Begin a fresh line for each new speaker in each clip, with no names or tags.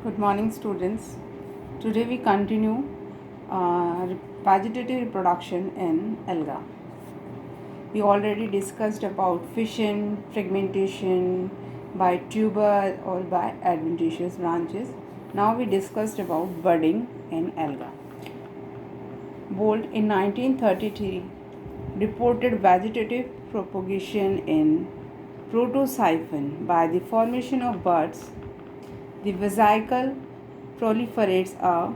Good morning, students. Today we continue vegetative reproduction in alga. We already discussed about fission, fragmentation by tuber or by adventitious branches. Now we discussed about budding in alga. Bolt in 1933 reported vegetative propagation in protosiphon by the formation of buds. The vesicle proliferates a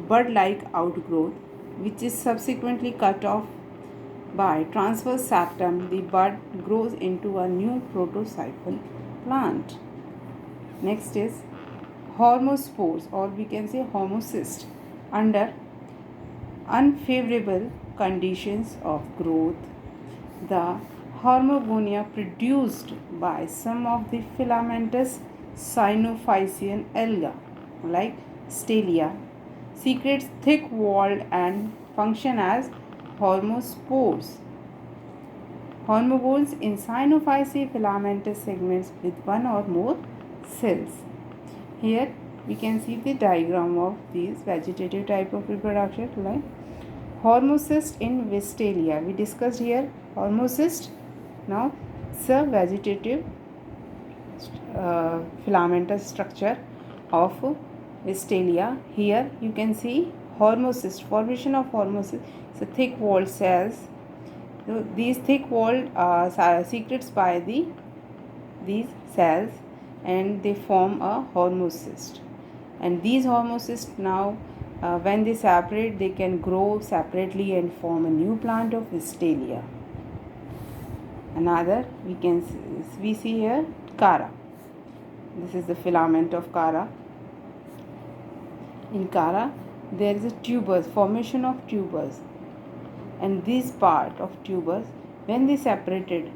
bud-like outgrowth which is subsequently cut off by transverse septum. The bud grows into a new protosiphon plant. Next is hormospores, or we can say homocyst. Under unfavorable conditions of growth, the hormogonia produced by some of the filamentous Cyanophycean alga like Stelia secretes thick-walled and function as hormospores. Hormogones in Cyanophyceae filamentous segments with one or more cells. Here we can see the diagram of these vegetative type of reproduction like hormocyst in Vestelia. We discussed here hormocyst. Now it's a vegetative filamentous structure of Vestelia. Here you can see hormocyst, formation of hormocyst. So thick walled cells. So these thick walled secretes by these cells and they form a hormocyst. And these hormocysts now when they separate, they can grow separately and form a new plant of Vestelia. Another we see here Cara. This is the filament of Cara. In Cara, there is a tubers, formation of tubers, and this part of tubers, when they separated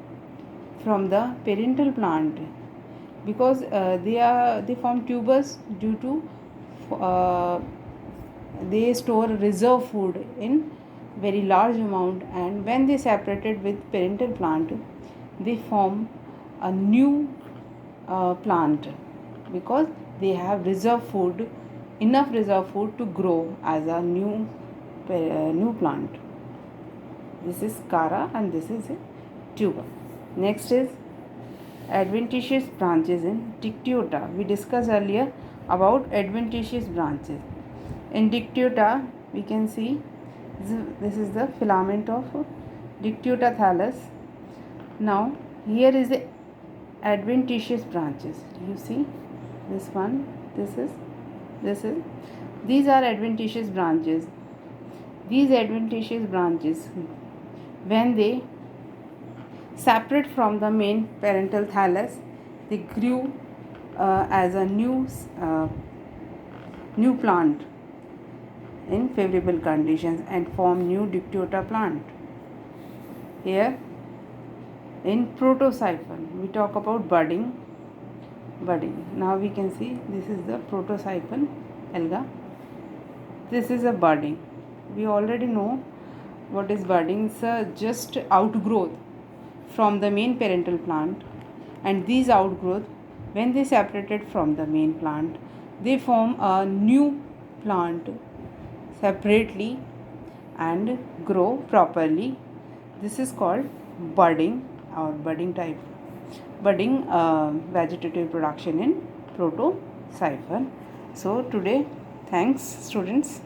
from the parental plant, because they form tubers due to they store reserve food in very large amount, and when they separated with parental plant, they form a new plant because they have enough reserve food to grow as a new plant. This is Cara and this is a tuber. Next is adventitious branches in Dictyota. We discussed earlier about adventitious branches. In Dictyota, we can see this is the filament of Dictyota thallus. Now here is the adventitious branches. You see this one, this is these are adventitious branches. These adventitious branches, when they separate from the main parental thallus, they grew as a new plant in favorable conditions and form new Dictyota plant. Here in protosiphon, we talk about budding. Now we can see this is the protosiphon alga. This is a budding. We already know what is budding. It's just outgrowth from the main parental plant, and these outgrowth, when they separated from the main plant, they form a new plant separately and grow properly. This is called budding or budding vegetative production in protosiphon. So today, thanks students.